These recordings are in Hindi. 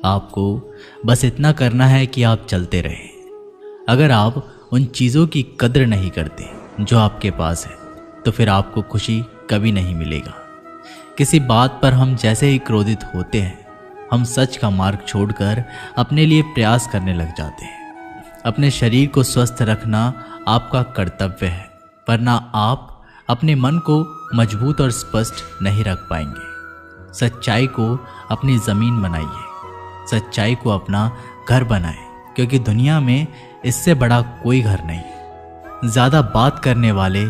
आपको बस इतना करना है कि आप चलते रहें। अगर आप उन चीज़ों की कद्र नहीं करते जो आपके पास है तो फिर आपको खुशी कभी नहीं मिलेगा। किसी बात पर हम जैसे ही क्रोधित होते हैं, हम सच का मार्ग छोड़कर अपने लिए प्रयास करने लग जाते हैं। अपने शरीर को स्वस्थ रखना आपका कर्तव्य है, वरना आप अपने मन को मजबूत और स्पष्ट नहीं रख पाएंगे। सच्चाई को अपनी ज़मीन बनाइए, सच्चाई को अपना घर बनाएं, क्योंकि दुनिया में इससे बड़ा कोई घर नहीं। ज़्यादा बात करने वाले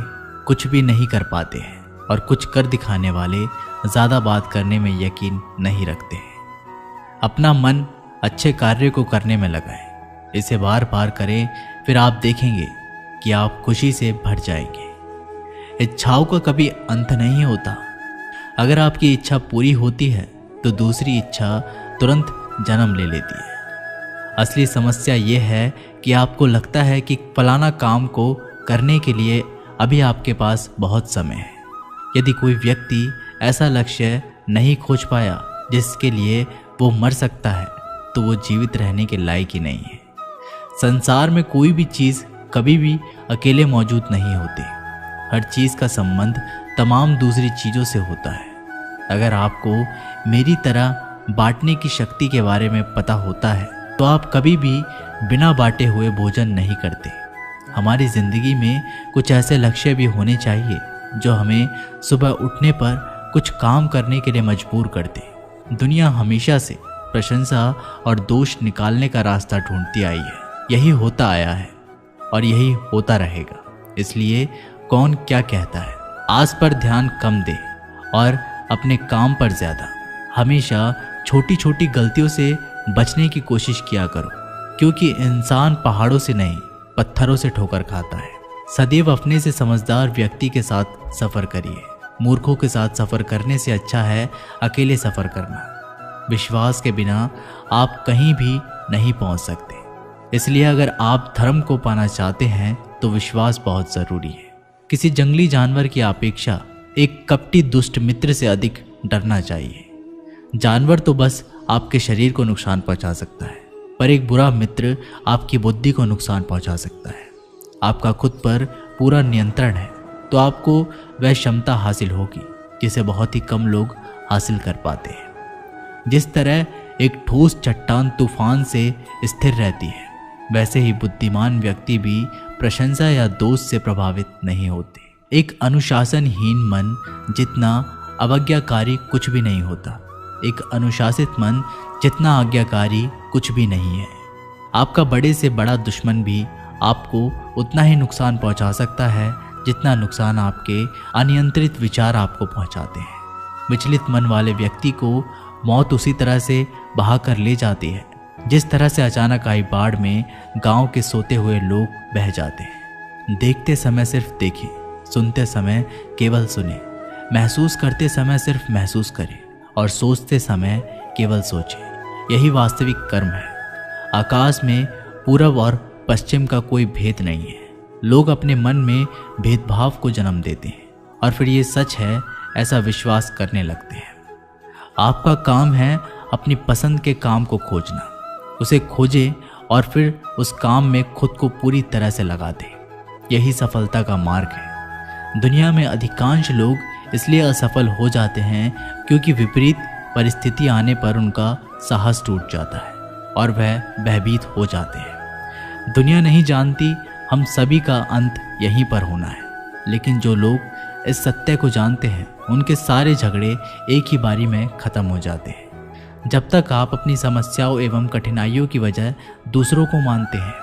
कुछ भी नहीं कर पाते हैं और कुछ कर दिखाने वाले ज़्यादा बात करने में यकीन नहीं रखते हैं। अपना मन अच्छे कार्य को करने में लगाएं, इसे बार बार करें, फिर आप देखेंगे कि आप खुशी से भर जाएंगे। इच्छाओं का कभी अंत नहीं होता। अगर आपकी इच्छा पूरी होती है तो दूसरी इच्छा तुरंत जन्म ले लेती है। असली समस्या यह है कि आपको लगता है कि फलाना काम को करने के लिए अभी आपके पास बहुत समय है। यदि कोई व्यक्ति ऐसा लक्ष्य नहीं खोज पाया जिसके लिए वो मर सकता है, तो वो जीवित रहने के लायक ही नहीं है। संसार में कोई भी चीज़ कभी भी अकेले मौजूद नहीं होती। हर चीज़ का संबंध तमाम दूसरी चीज़ों से होता है। अगर आपको मेरी तरह बांटने की शक्ति के बारे में पता होता है तो आप कभी भी बिना बांटे हुए भोजन नहीं करते। हमारी ज़िंदगी में कुछ ऐसे लक्ष्य भी होने चाहिए जो हमें सुबह उठने पर कुछ काम करने के लिए मजबूर करते। दुनिया हमेशा से प्रशंसा और दोष निकालने का रास्ता ढूंढती आई है। यही होता आया है और यही होता रहेगा। इसलिए कौन क्या कहता है, आस पर ध्यान कम दे और अपने काम पर ज़्यादा। हमेशा छोटी छोटी गलतियों से बचने की कोशिश किया करो, क्योंकि इंसान पहाड़ों से नहीं पत्थरों से ठोकर खाता है। सदैव अपने से समझदार व्यक्ति के साथ सफ़र करिए। मूर्खों के साथ सफ़र करने से अच्छा है अकेले सफ़र करना। विश्वास के बिना आप कहीं भी नहीं पहुंच सकते। इसलिए अगर आप धर्म को पाना चाहते हैं तो विश्वास बहुत ज़रूरी है। किसी जंगली जानवर की अपेक्षा एक कपटी दुष्ट मित्र से अधिक डरना चाहिए। जानवर तो बस आपके शरीर को नुकसान पहुंचा सकता है, पर एक बुरा मित्र आपकी बुद्धि को नुकसान पहुंचा सकता है। आपका खुद पर पूरा नियंत्रण है तो आपको वह क्षमता हासिल होगी जिसे बहुत ही कम लोग हासिल कर पाते हैं। जिस तरह एक ठोस चट्टान तूफान से स्थिर रहती है, वैसे ही बुद्धिमान व्यक्ति भी प्रशंसा या दोष से प्रभावित नहीं होते। एक अनुशासनहीन मन जितना अवज्ञाकारी कुछ भी नहीं होता। एक अनुशासित मन जितना आज्ञाकारी कुछ भी नहीं है। आपका बड़े से बड़ा दुश्मन भी आपको उतना ही नुकसान पहुंचा सकता है जितना नुकसान आपके अनियंत्रित विचार आपको पहुंचाते हैं। विचलित मन वाले व्यक्ति को मौत उसी तरह से बहा कर ले जाती है जिस तरह से अचानक आई बाढ़ में गांव के सोते हुए लोग बह जाते हैं। देखते समय सिर्फ देखें, सुनते समय केवल सुने, महसूस करते समय सिर्फ महसूस करें और सोचते समय केवल सोचें। यही वास्तविक कर्म है। आकाश में पूरब और पश्चिम का कोई भेद नहीं है। लोग अपने मन में भेदभाव को जन्म देते हैं और फिर ये सच है ऐसा विश्वास करने लगते हैं। आपका काम है अपनी पसंद के काम को खोजना, उसे खोजें और फिर उस काम में खुद को पूरी तरह से लगा दें। यही सफलता का मार्ग है। दुनिया में अधिकांश लोग इसलिए असफल हो जाते हैं क्योंकि विपरीत परिस्थिति आने पर उनका साहस टूट जाता है और वह भयभीत हो जाते हैं। दुनिया नहीं जानती हम सभी का अंत यहीं पर होना है, लेकिन जो लोग इस सत्य को जानते हैं उनके सारे झगड़े एक ही बारी में खत्म हो जाते हैं। जब तक आप अपनी समस्याओं एवं कठिनाइयों की वजह दूसरों को मानते हैं,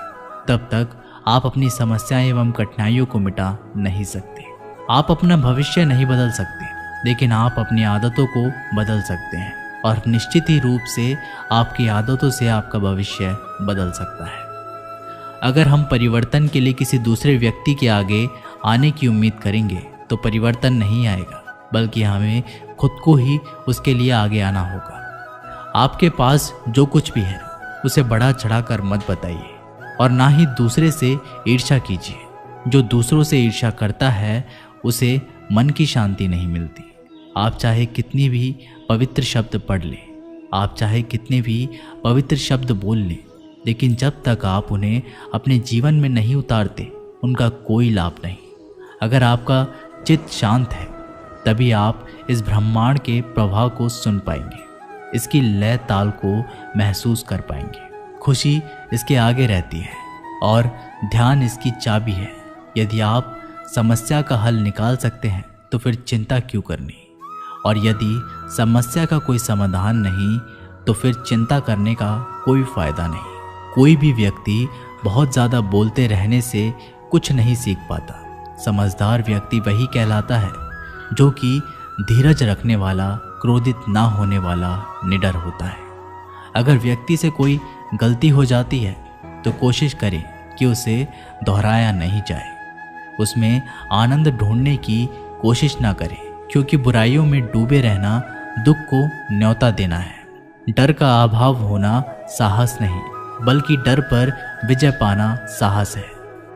तब तक आप अपनी समस्याएं एवं कठिनाइयों को मिटा नहीं सकते। आप अपना भविष्य नहीं बदल सकते, लेकिन आप अपनी आदतों को बदल सकते हैं और निश्चित ही रूप से आपकी आदतों से आपका भविष्य बदल सकता है। अगर हम परिवर्तन के लिए किसी दूसरे व्यक्ति के आगे आने की उम्मीद करेंगे तो परिवर्तन नहीं आएगा, बल्कि हमें खुद को ही उसके लिए आगे आना होगा। आपके पास जो कुछ भी है उसे बढ़ा चढ़ाकर मत बताइए और ना ही दूसरे से ईर्ष्या कीजिए। जो दूसरों से ईर्ष्या करता है उसे मन की शांति नहीं मिलती। आप चाहे कितनी भी पवित्र शब्द पढ़ लें, आप चाहे कितने भी पवित्र शब्द बोल लें, लेकिन जब तक आप उन्हें अपने जीवन में नहीं उतारते उनका कोई लाभ नहीं। अगर आपका चित्त शांत है तभी आप इस ब्रह्मांड के प्रभाव को सुन पाएंगे, इसकी लय ताल को महसूस कर पाएंगे। खुशी इसके आगे रहती है और ध्यान इसकी चाबी है। यदि आप समस्या का हल निकाल सकते हैं तो फिर चिंता क्यों करनी, और यदि समस्या का कोई समाधान नहीं तो फिर चिंता करने का कोई फायदा नहीं। कोई भी व्यक्ति बहुत ज़्यादा बोलते रहने से कुछ नहीं सीख पाता। समझदार व्यक्ति वही कहलाता है जो कि धीरज रखने वाला, क्रोधित ना होने वाला, निडर होता है। अगर व्यक्ति से कोई गलती हो जाती है तो कोशिश करें कि उसे दोहराया नहीं जाए। उसमें आनंद ढूंढने की कोशिश ना करें, क्योंकि बुराइयों में डूबे रहना दुख को न्योता देना है। डर का अभाव होना साहस नहीं, बल्कि डर पर विजय पाना साहस है।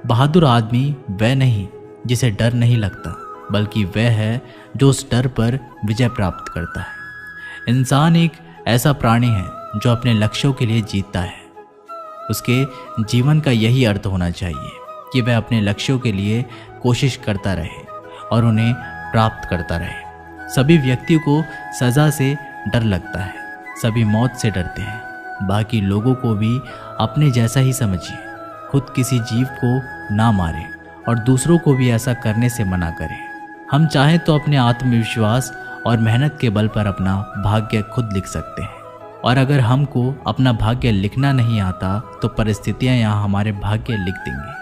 बहादुर आदमी वह नहीं जिसे डर नहीं लगता, बल्कि वह है जो उस डर पर विजय प्राप्त करता है। इंसान एक ऐसा प्राणी है जो अपने लक्ष्यों के लिए जीतता है। उसके जीवन का यही अर्थ होना चाहिए कि वह अपने लक्ष्यों के लिए कोशिश करता रहे और उन्हें प्राप्त करता रहे। सभी व्यक्तियों को सज़ा से डर लगता है, सभी मौत से डरते हैं। बाकी लोगों को भी अपने जैसा ही समझिए। खुद किसी जीव को ना मारे और दूसरों को भी ऐसा करने से मना करें। हम चाहें तो अपने आत्मविश्वास और मेहनत के बल पर अपना भाग्य खुद लिख सकते हैं, और अगर हमको अपना भाग्य लिखना नहीं आता तो परिस्थितियां यहाँ हमारे भाग्य लिख देंगे।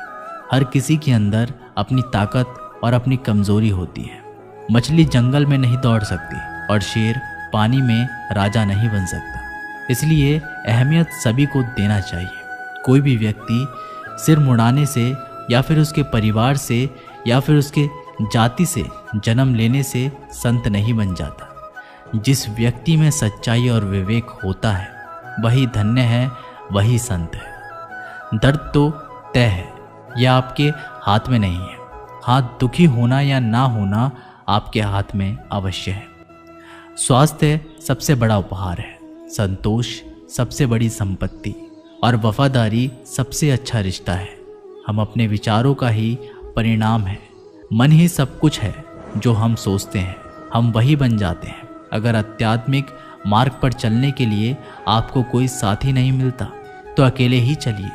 हर किसी के अंदर अपनी ताकत और अपनी कमजोरी होती है। मछली जंगल में नहीं दौड़ सकती और शेर पानी में राजा नहीं बन सकता। इसलिए अहमियत सभी को देना चाहिए। कोई भी व्यक्ति सिर मुड़ाने से या फिर उसके परिवार से या फिर उसके जाति से जन्म लेने से संत नहीं बन जाता। जिस व्यक्ति में सच्चाई और विवेक होता है वही धन्य है, वही संत है। दर्द तो तय है, यह आपके हाथ में नहीं है। हाथ दुखी होना या ना होना आपके हाथ में अवश्य है। स्वास्थ्य सबसे बड़ा उपहार है, संतोष सबसे बड़ी संपत्ति और वफादारी सबसे अच्छा रिश्ता है। हम अपने विचारों का ही परिणाम है। मन ही सब कुछ है। जो हम सोचते हैं हम वही बन जाते हैं। अगर आध्यात्मिक मार्ग पर चलने के लिए आपको कोई साथी नहीं मिलता तो अकेले ही चलिए।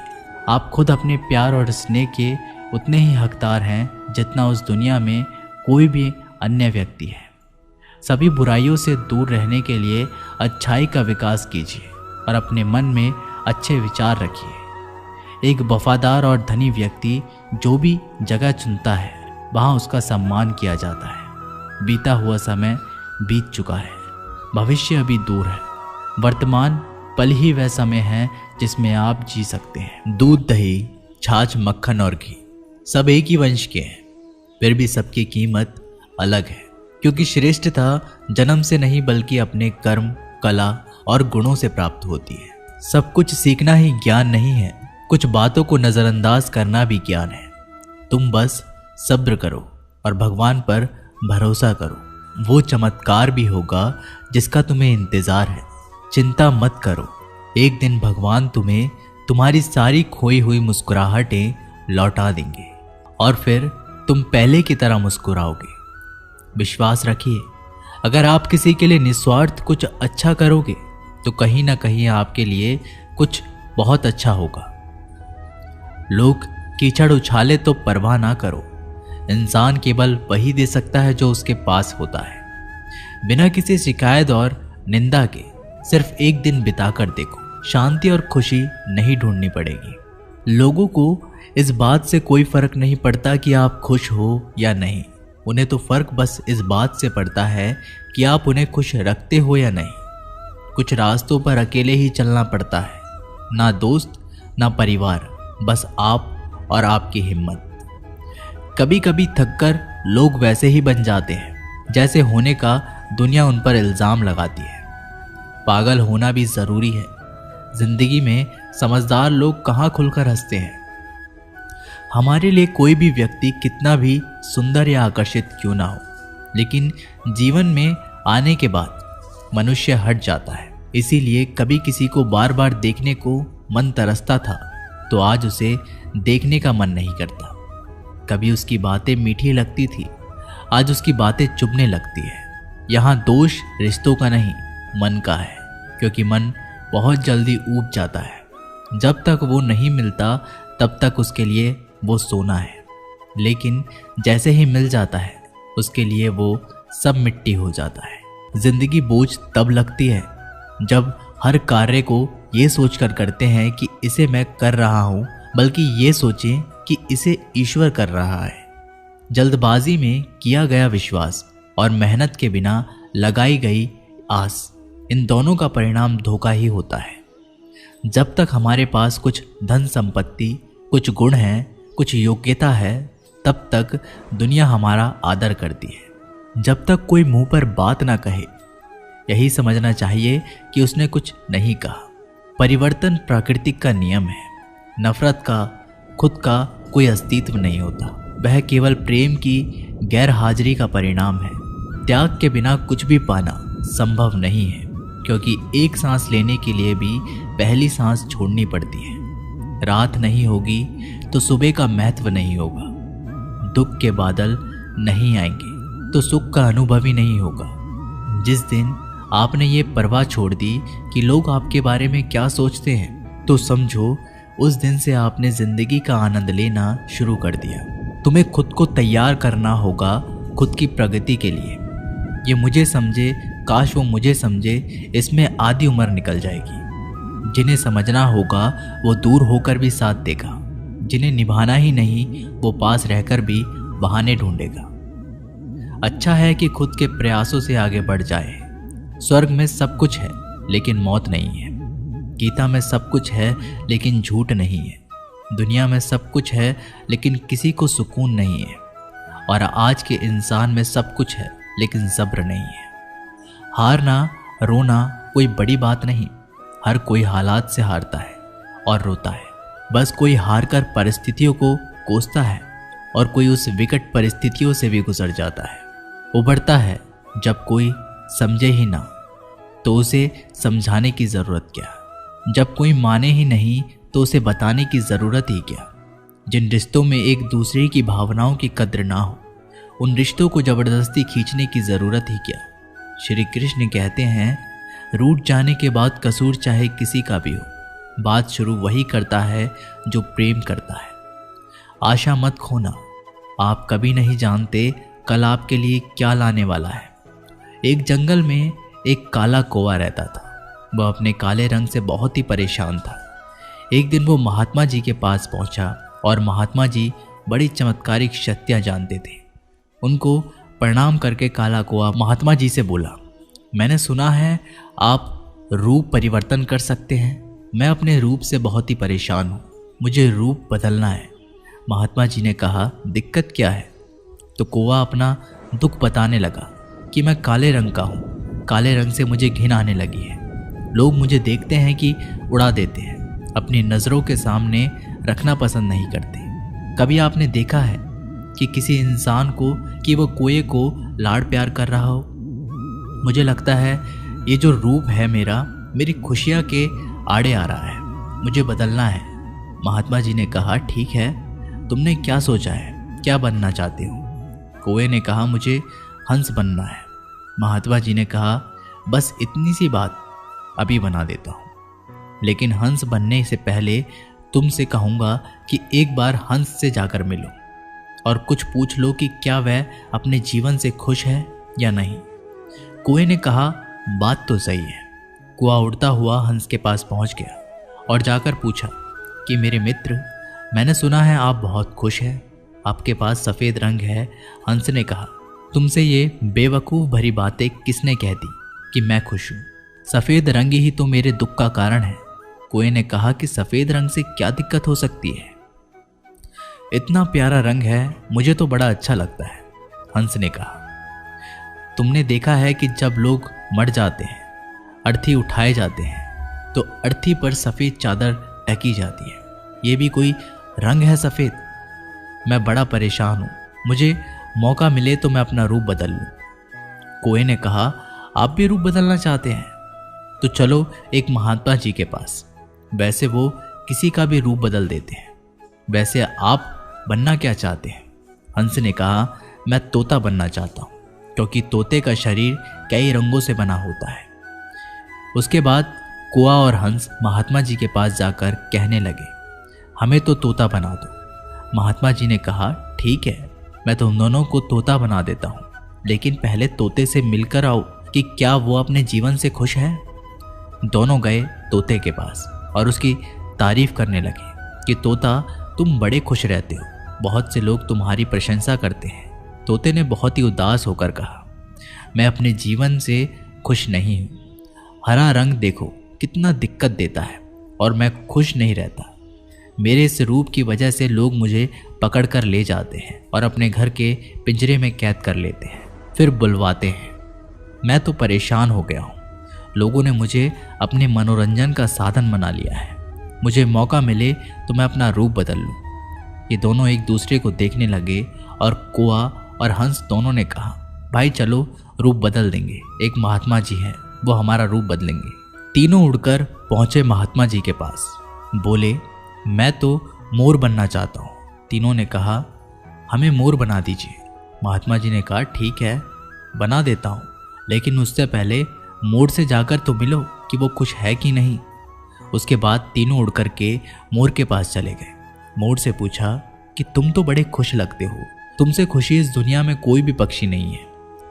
आप खुद अपने प्यार और स्नेह के उतने ही हकदार हैं जितना उस दुनिया में कोई भी अन्य व्यक्ति है। सभी बुराइयों से दूर रहने के लिए अच्छाई का विकास कीजिए और अपने मन में अच्छे विचार रखिए। एक वफादार और धनी व्यक्ति जो भी जगह चुनता है वहाँ उसका सम्मान किया जाता है। बीता हुआ समय बीत चुका है, भविष्य अभी दूर है। वर्तमान पल ही वह समय है जिसमें आप जी सकते हैं। दूध, दही, छाछ, मक्खन और घी सब एक ही वंश के हैं, फिर भी सबकी कीमत अलग है, क्योंकि श्रेष्ठता जन्म से नहीं बल्कि अपने कर्म, कला और गुणों से प्राप्त होती है। सब कुछ सीखना ही ज्ञान नहीं है, कुछ बातों को नज़रअंदाज करना भी ज्ञान है। तुम बस सब्र करो और भगवान पर भरोसा करो, वो चमत्कार भी होगा जिसका तुम्हें इंतजार है। चिंता मत करो, एक दिन भगवान तुम्हें तुम्हारी सारी खोई हुई मुस्कुराहटें लौटा देंगे और फिर तुम पहले की तरह मुस्कुराओगे। विश्वास रखिए, अगर आप किसी के लिए निस्वार्थ कुछ अच्छा करोगे तो कहीं ना कहीं आपके लिए कुछ बहुत अच्छा होगा। लोग कीचड़ उछाले तो परवाह ना करो। इंसान केवल वही दे सकता है जो उसके पास होता है। बिना किसी शिकायत और निंदा के सिर्फ एक दिन बिताकर देखो, शांति और खुशी नहीं ढूंढनी पड़ेगी। लोगों को इस बात से कोई फर्क नहीं पड़ता कि आप खुश हो या नहीं। उन्हें तो फर्क बस इस बात से पड़ता है कि आप उन्हें खुश रखते हो या नहीं। कुछ रास्तों पर अकेले ही चलना पड़ता है, ना दोस्त ना परिवार, बस आप और आपकी हिम्मत। कभी कभी थककर लोग वैसे ही बन जाते हैं जैसे होने का दुनिया उन पर इल्ज़ाम लगाती है। पागल होना भी ज़रूरी है। जिंदगी में समझदार लोग कहाँ खुलकर हंसते हैं। हमारे लिए कोई भी व्यक्ति कितना भी सुंदर या आकर्षित क्यों ना हो, लेकिन जीवन में आने के बाद मनुष्य हट जाता है इसीलिए कभी किसी को बार बार देखने को मन तरसता था तो आज उसे देखने का मन नहीं करता। कभी उसकी बातें मीठी लगती थी, आज उसकी बातें चुभने लगती है। यहाँ दोष रिश्तों का नहीं, मन का है, क्योंकि मन बहुत जल्दी ऊब जाता है। जब तक वो नहीं मिलता तब तक उसके लिए वो सोना है, लेकिन जैसे ही मिल जाता है उसके लिए वो सब मिट्टी हो जाता है। जिंदगी बोझ तब लगती है जब हर कार्य को ये सोचकर करते हैं कि इसे मैं कर रहा हूँ, बल्कि ये सोचें कि इसे ईश्वर कर रहा है। जल्दबाजी में किया गया विश्वास और मेहनत के बिना लगाई गई आस, इन दोनों का परिणाम धोखा ही होता है। जब तक हमारे पास कुछ धन संपत्ति, कुछ गुण हैं, कुछ योग्यता है, तब तक दुनिया हमारा आदर करती है। जब तक कोई मुंह पर बात ना कहे, यही समझना चाहिए कि उसने कुछ नहीं कहा। परिवर्तन प्राकृतिक का नियम है। नफरत का खुद का कोई अस्तित्व नहीं होता, वह केवल प्रेम की गैर हाजिरी का परिणाम है। त्याग के बिना कुछ भी पाना संभव नहीं है, क्योंकि एक सांस लेने के लिए भी पहली सांस छोड़नी पड़ती है। रात नहीं होगी तो सुबह का महत्व नहीं होगा। दुख के बादल नहीं आएंगे तो सुख का अनुभव ही नहीं होगा। जिस दिन आपने ये परवाह छोड़ दी कि लोग आपके बारे में क्या सोचते हैं, तो समझो उस दिन से आपने जिंदगी का आनंद लेना शुरू कर दिया। तुम्हें खुद को तैयार करना होगा खुद की प्रगति के लिए। ये मुझे समझे, काश वो मुझे समझे, इसमें आधी उम्र निकल जाएगी। जिन्हें समझना होगा वो दूर होकर भी साथ देगा, जिन्हें निभाना ही नहीं वो पास रहकर भी बहाने ढूंढेगा। अच्छा है कि खुद के प्रयासों से आगे बढ़ जाए। स्वर्ग में सब कुछ है लेकिन मौत नहीं है। गीता में सब कुछ है लेकिन झूठ नहीं है। दुनिया में सब कुछ है लेकिन किसी को सुकून नहीं है। और आज के इंसान में सब कुछ है लेकिन सब्र नहीं है। हारना रोना कोई बड़ी बात नहीं। हर कोई हालात से हारता है और रोता है। बस कोई हार कर परिस्थितियों को कोसता है और कोई उस विकट परिस्थितियों से भी गुजर जाता है। उभरता है जब कोई समझे ही ना तो उसे समझाने की ज़रूरत क्या। जब कोई माने ही नहीं तो उसे बताने की ज़रूरत ही क्या। जिन रिश्तों में एक दूसरे की भावनाओं की कद्र ना हो, उन रिश्तों को ज़बरदस्ती खींचने की ज़रूरत ही क्या। श्री कृष्ण कहते हैं, रूठ जाने के बाद कसूर चाहे किसी का भी हो, बात शुरू वही करता है जो प्रेम करता है। आशा मत खोना, आप कभी नहीं जानते कल आपके लिए क्या लाने वाला है। एक जंगल में एक काला कौवा रहता था। वह अपने काले रंग से बहुत ही परेशान था। एक दिन वो महात्मा जी के पास पहुंचा और महात्मा जी बड़ी चमत्कारिक शक्तियाँ जानते थे। उनको प्रणाम करके काला कौवा महात्मा जी से बोला, मैंने सुना है आप रूप परिवर्तन कर सकते हैं। मैं अपने रूप से बहुत ही परेशान हूँ, मुझे रूप बदलना है। महात्मा जी ने कहा, दिक्कत क्या है? तो कौवा अपना दुख बताने लगा कि मैं काले रंग का हूँ, काले रंग से मुझे घिन आने लगी है। लोग मुझे देखते हैं कि उड़ा देते हैं, अपनी नज़रों के सामने रखना पसंद नहीं करते। कभी आपने देखा है कि किसी इंसान को कि वो कोए को लाड़ प्यार कर रहा हो? मुझे लगता है ये जो रूप है मेरा, मेरी खुशियाँ के आड़े आ रहा है, मुझे बदलना है। महात्मा जी ने कहा, ठीक है, तुमने क्या सोचा है, क्या बनना चाहते हो? कौवे ने कहा, मुझे हंस बनना है। महात्मा जी ने कहा, बस इतनी सी बात, अभी बना देता हूँ। लेकिन हंस बनने से पहले तुमसे कहूँगा कि एक बार हंस से जाकर मिलो और कुछ पूछ लो कि क्या वह अपने जीवन से खुश है या नहीं। कौवे ने कहा, बात तो सही है। कौवा उड़ता हुआ हंस के पास पहुँच गया और जाकर पूछा कि मेरे मित्र, मैंने सुना है आप बहुत खुश हैं, आपके पास सफ़ेद रंग है। हंस ने कहा, तुमसे ये बेवकूफ़ भरी बातें किसने कह दी कि मैं खुश हूँ? सफ़ेद रंग ही तो मेरे दुख का कारण है। कौवे ने कहा कि सफ़ेद रंग से क्या दिक्कत हो सकती है? इतना प्यारा रंग है, मुझे तो बड़ा अच्छा लगता है। हंस ने कहा, तुमने देखा है कि जब लोग मर जाते हैं, अर्थी उठाए जाते हैं, तो अर्थी पर सफ़ेद चादर ढकी जाती है। ये भी कोई रंग है सफ़ेद? मैं बड़ा परेशान हूँ, मुझे मौका मिले तो मैं अपना रूप बदल लूँ। कौवे ने कहा, आप भी रूप बदलना चाहते हैं? तो चलो एक महात्मा जी के पास, वैसे वो किसी का भी रूप बदल देते हैं। वैसे आप बनना क्या चाहते हैं? हंस ने कहा, मैं तोता बनना चाहता हूँ, क्योंकि तोते का शरीर कई रंगों से बना होता है। उसके बाद कौआ और हंस महात्मा जी के पास जाकर कहने लगे, हमें तो तोता बना दो। महात्मा जी ने कहा, ठीक है, मैं तुम दोनों को तोता बना देता हूँ, लेकिन पहले तोते से मिलकर आओ कि क्या वो अपने जीवन से खुश है। दोनों गए तोते के पास और उसकी तारीफ करने लगे कि तोता, तुम बड़े खुश रहते हो, बहुत से लोग तुम्हारी प्रशंसा करते हैं। तोते ने बहुत ही उदास होकर कहा, मैं अपने जीवन से खुश नहीं हूँ। हरा रंग देखो कितना दिक्कत देता है और मैं खुश नहीं रहता। मेरे इस रूप की वजह से लोग मुझे पकड़ कर ले जाते हैं और अपने घर के पिंजरे में कैद कर लेते हैं, फिर बुलवाते हैं। मैं तो परेशान हो गया हूँ। लोगों ने मुझे अपने मनोरंजन का साधन बना लिया है। मुझे मौका मिले तो मैं अपना रूप बदल लूँ। ये दोनों एक दूसरे को देखने लगे और कौआ और हंस दोनों ने कहा, भाई चलो रूप बदल देंगे, एक महात्मा जी हैं, वो हमारा रूप बदलेंगे। तीनों उड़कर पहुंचे महात्मा जी के पास। बोले, मैं तो मोर बनना चाहता हूँ। तीनों ने कहा, हमें मोर बना दीजिए। महात्मा जी ने कहा, ठीक है, बना देता हूँ, लेकिन उससे पहले मोर से जाकर तो मिलो कि वो खुश है कि नहीं। उसके बाद तीनों उड़ कर के मोर के पास चले गए। मोर से पूछा कि तुम तो बड़े खुश लगते हो, तुमसे खुशी इस दुनिया में कोई भी पक्षी नहीं है।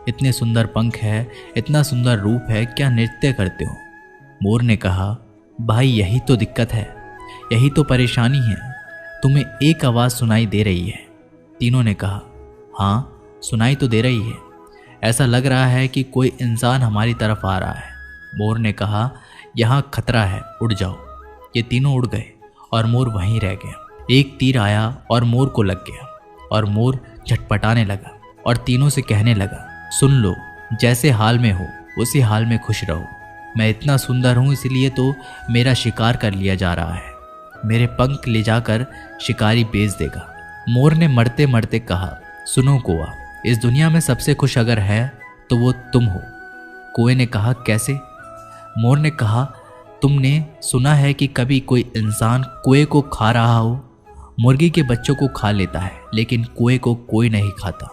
इतने सुंदर पंख है, इतना सुंदर रूप है, क्या नृत्य करते हो? मोर ने कहा, भाई यही तो दिक्कत है, यही तो परेशानी है, तुम्हें एक आवाज़ सुनाई दे रही है। तीनों ने कहा, हाँ सुनाई तो दे रही है, ऐसा लग रहा है कि कोई इंसान हमारी तरफ आ रहा है। मोर ने कहा, यहाँ खतरा है, उड़ जाओ। ये तीनों उड़ गए और मोर वहीं रह गया। एक तीर आया और मोर को लग गया और मोर झटपटाने लगा और तीनों से कहने लगा, सुन लो, जैसे हाल में हो उसी हाल में खुश रहो। मैं इतना सुंदर हूँ इसलिए तो मेरा शिकार कर लिया जा रहा है, मेरे पंख ले जाकर शिकारी बेच देगा। मोर ने मरते मरते कहा, सुनो कौआ, इस दुनिया में सबसे खुश अगर है तो वो तुम हो। कौए ने कहा, कैसे? मोर ने कहा, तुमने सुना है कि कभी कोई इंसान कौए को खा रहा हो? मुर्गी के बच्चों को खा लेता है, लेकिन कौए को कोई नहीं खाता,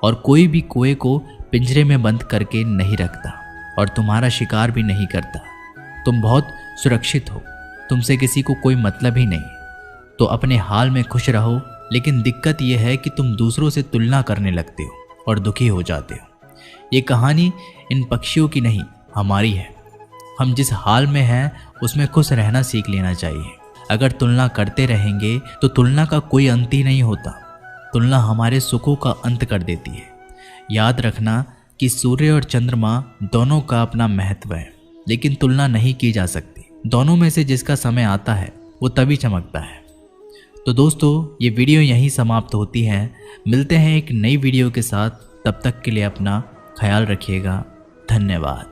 और कोई भी कौए को पिंजरे में बंद करके नहीं रखता और तुम्हारा शिकार भी नहीं करता। तुम बहुत सुरक्षित हो, तुमसे किसी को कोई मतलब ही नहीं, तो अपने हाल में खुश रहो। लेकिन दिक्कत यह है कि तुम दूसरों से तुलना करने लगते हो और दुखी हो जाते हो। ये कहानी इन पक्षियों की नहीं, हमारी है। हम जिस हाल में हैं उसमें खुश रहना सीख लेना चाहिए। अगर तुलना करते रहेंगे तो तुलना का कोई अंत ही नहीं होता। तुलना हमारे सुखों का अंत कर देती है। याद रखना कि सूर्य और चंद्रमा दोनों का अपना महत्व है, लेकिन तुलना नहीं की जा सकती। दोनों में से जिसका समय आता है वो तभी चमकता है। तो दोस्तों, ये वीडियो यहीं समाप्त होती है। मिलते हैं एक नई वीडियो के साथ, तब तक के लिए अपना ख्याल रखिएगा। धन्यवाद।